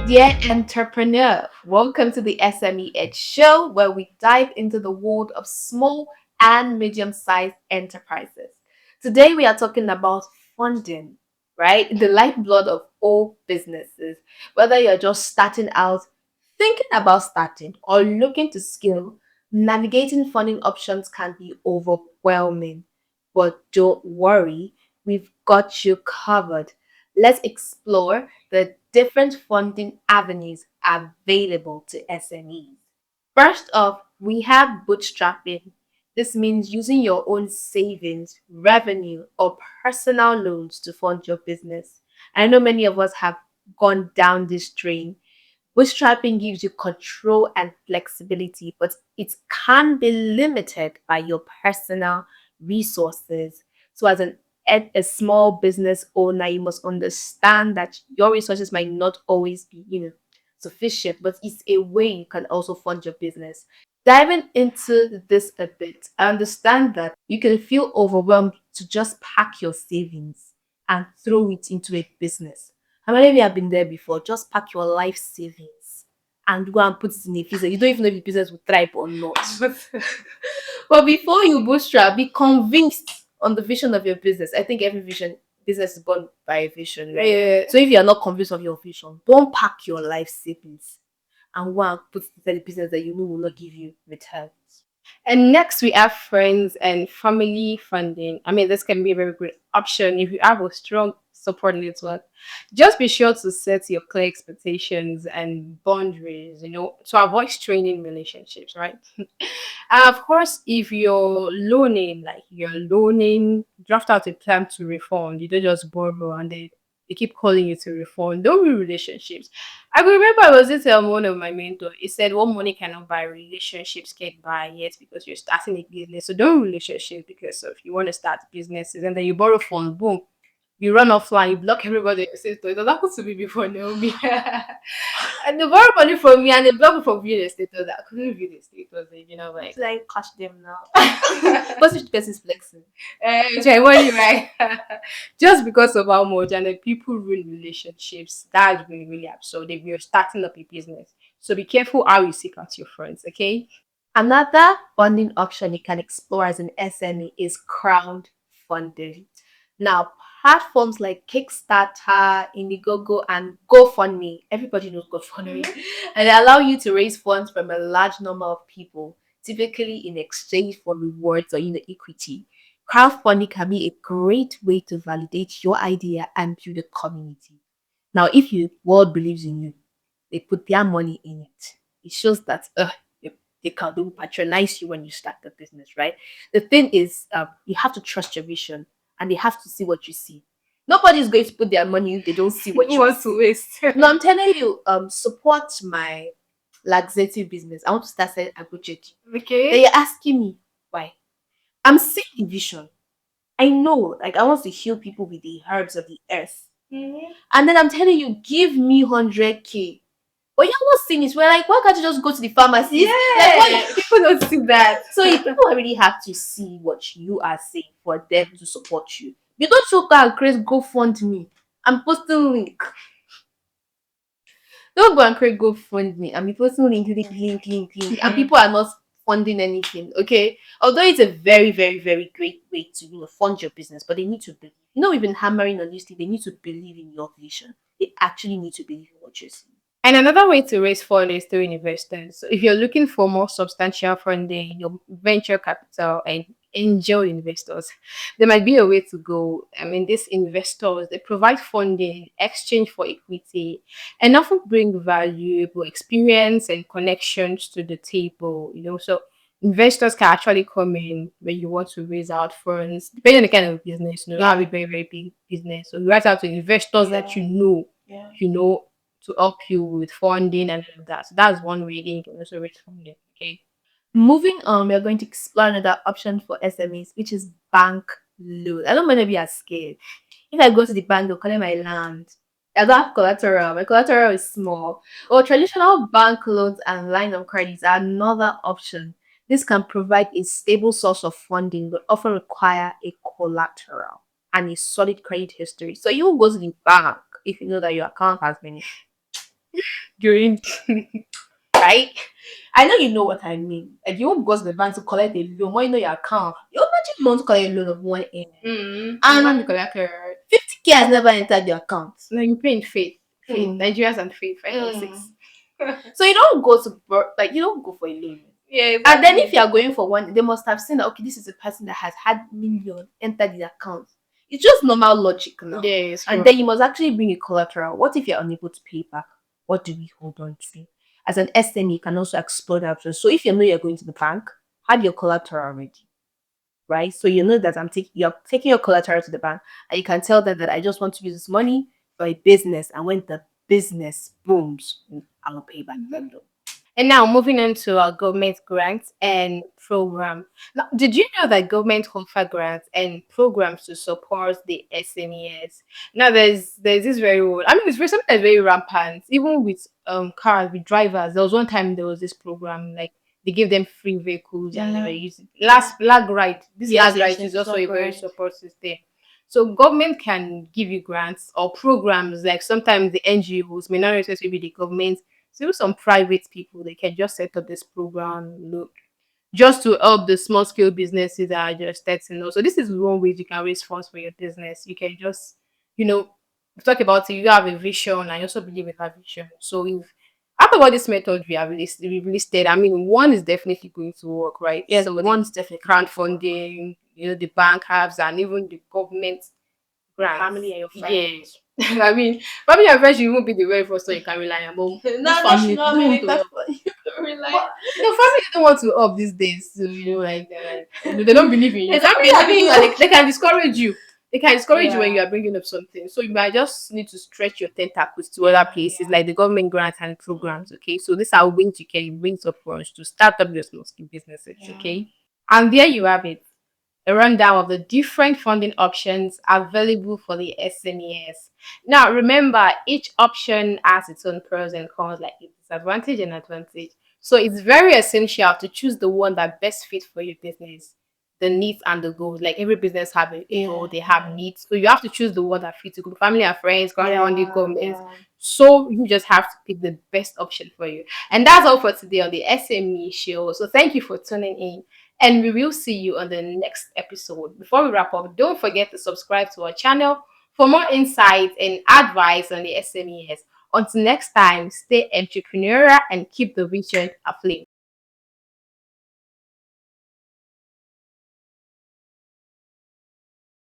Dear entrepreneur, welcome to the SME Edge show where we dive into the world of small and medium sized enterprises. Today we are talking about funding, right? The lifeblood of all businesses. Whether you're just starting out, thinking about starting, or looking to scale, navigating funding options can be overwhelming. But don't worry, we've got you covered. Let's explore the different funding avenues available to SMEs. First off, we have bootstrapping. This means using your own savings, revenue, or personal loans to fund your business. I know many of us have gone down this train. Bootstrapping gives you control and flexibility, but it can be limited by your personal resources. So, as a small business owner, you must understand that your resources might not always be, sufficient, but it's a way you can also fund your business. Diving into this a bit, I understand that you can feel overwhelmed to just pack your savings and throw it into a business. How many of you have been there before? Just pack your life savings and go and put it in a business. You don't even know if the business will thrive or not. But before you bootstrap, be convinced on the vision of your business. I think every business is born by a vision, right? Yeah. So if you are not convinced of your vision, don't pack your life savings and go and put it inside the business that you know will not give you returns. And next, we have friends and family funding. I mean, this can be a very good option if you have a strong support network. Just be sure to set your clear expectations and boundaries, to avoid straining relationships, right? And of course, if you're loaning, draft out a plan to refund. You don't just borrow and they keep calling you to refund. Don't be relationships. I could remember I was telling one of my mentors. He said, "What money cannot buy, relationships can't buy yet because you're starting a business. So don't relationships because of you want to start businesses and then you borrow funds, boom, you run offline, you block everybody. You say, so it has happened to me before, Naomi. And they borrow money from me and they block me from real estate. I couldn't real estate was it, like Should I catch them now? Because each person is flexing. try money, right? Just because of how much and the people ruin relationships. That's really, really absurd if you're starting up a business. So be careful how you seek out your friends, okay? Another funding option you can explore as an SME is crowdfunding. Now, platforms like Kickstarter, Indiegogo, and GoFundMe, everybody knows GoFundMe, and they allow you to raise funds from a large number of people, typically in exchange for rewards or equity. Crowdfunding can be a great way to validate your idea and build a community. Now, if your world believes in you, they put their money in it. It shows that they can do patronize you when you start the business, right? The thing is, you have to trust your vision and they have to see what you see. Nobody's going to put their money if they don't see what Who you wants see. to waste? No, I'm telling you, support my laxative business. I want to start selling agujeji. Then Okay. you're asking me why? I'm seeing the vision. I know, like I want to heal people with the herbs of the earth. And then I'm telling you, give me 100K. But you're not seeing it. We're like, why can't you just go to the pharmacy? Like, why People don't see that. so if people really have to see what you are saying for them to support you. You don't show and create GoFundMe. I'm posting link. Don't go and create GoFundMe. I'm posting link. And people are not funding anything. Okay. Although it's a very, very, very great way to fund your business, but they need to believe. We've been hammering on this thing. They need to believe in your vision. They actually need to believe in what you're saying. And another way to raise funds is through investors. So if you're looking for more substantial funding, your venture capital and angel investors, there might be a way to go. I mean, these investors they provide funding, exchange for equity, and often bring valuable experience and connections to the table. So investors can actually come in when you want to raise out funds, depending on the kind of business. You don't have a very, very big business. So you write out to investors that Yeah. you know, to help you with funding and all of that. So that's one way you can also raise funding. Okay. Moving on, we are going to explore another option for SMEs, which is bank loan. I don't want to be as scared. If I go to the bank, they'll collect my land. I don't have collateral. My collateral is small. Or traditional bank loans and line of credits are another option. This can provide a stable source of funding, but often require a collateral and a solid credit history. So you will go to the bank if you know that your account has been during right? I know you know what I mean. Like you won't go to the bank to collect a loan when you know your account. You imagine you want to collect a loan of 1 M you want to and collect a 50K has never entered your account. no, you pay in faith. Faith. Mm. Nigerians and faith 5 or 6. So you don't go to like you don't go for a loan. Yeah, And then if exactly. you are going for one, they must have seen that okay, this is a person that has had millions entered the account. It's just normal logic now. Yeah, it's And true. then you must actually bring a collateral. What if you're unable to pay back? What do we hold on to? As an SME, you can also explore that option. So if you know you're going to the bank, have your collateral ready, right? So you know that you're taking your collateral to the bank, and you can tell them that I just want to use this money for a business, and when the business booms, I'll pay back the loan. And now moving on to our government grants and program. Now, did you know that government offer grants and programs to support the SMEs? Now there's this very old. I mean, it's very something that's very rampant. Even with cars with drivers, there was one time there was this program like they gave them free vehicles and they were using last lag right. This Yes, lag yes, right yes, is it's also so a very correct. support system. So government can give you grants or programs like sometimes the NGOs may not necessarily be the government. So some private people they can just set up this program, look, just to help the small scale businesses that are just starting out. So this is one way you can raise funds for your business. You can just, you know, talk about it. You have a vision and you also believe in that vision. So if after all these methods we listed, I mean, one is definitely going to work, right? Yes, So the one's definitely crowdfunding, the bank apps, and even the government grants. family and your Yes. friends. I mean, family and friends, you won't be the very first one you can rely on. But No, this that should family, they not don't be want like to that. help. You can rely But on. family they don't want to help these days. So, like, they don't believe in you. They don't Family are the believe people in that you. they can discourage you. They can discourage you when you Yeah. are bringing up something. So you might just need to stretch your tentacles to other places, like the government grants and programs. Okay, so these are ways you can bring support to start up your small scale businesses. Yeah. Okay, and there you have it, a rundown of the different funding options available for the SMEs. Now, remember, each option has its own pros and cons, like its disadvantage and advantage. So it's very essential to choose the one that best fits for your business, the needs and the goals. Like every business have a goal, they have needs. So you have to choose the one that fits your family and friends, currently on the Yeah. government. Yeah. So you just have to pick the best option for you. And that's all for today on the SME show. So thank you for tuning in. And we will see you on the next episode. Before we wrap up, don't forget to subscribe to our channel for more insights and advice on the SMEs. Until next time, stay entrepreneurial and keep the vision aflame.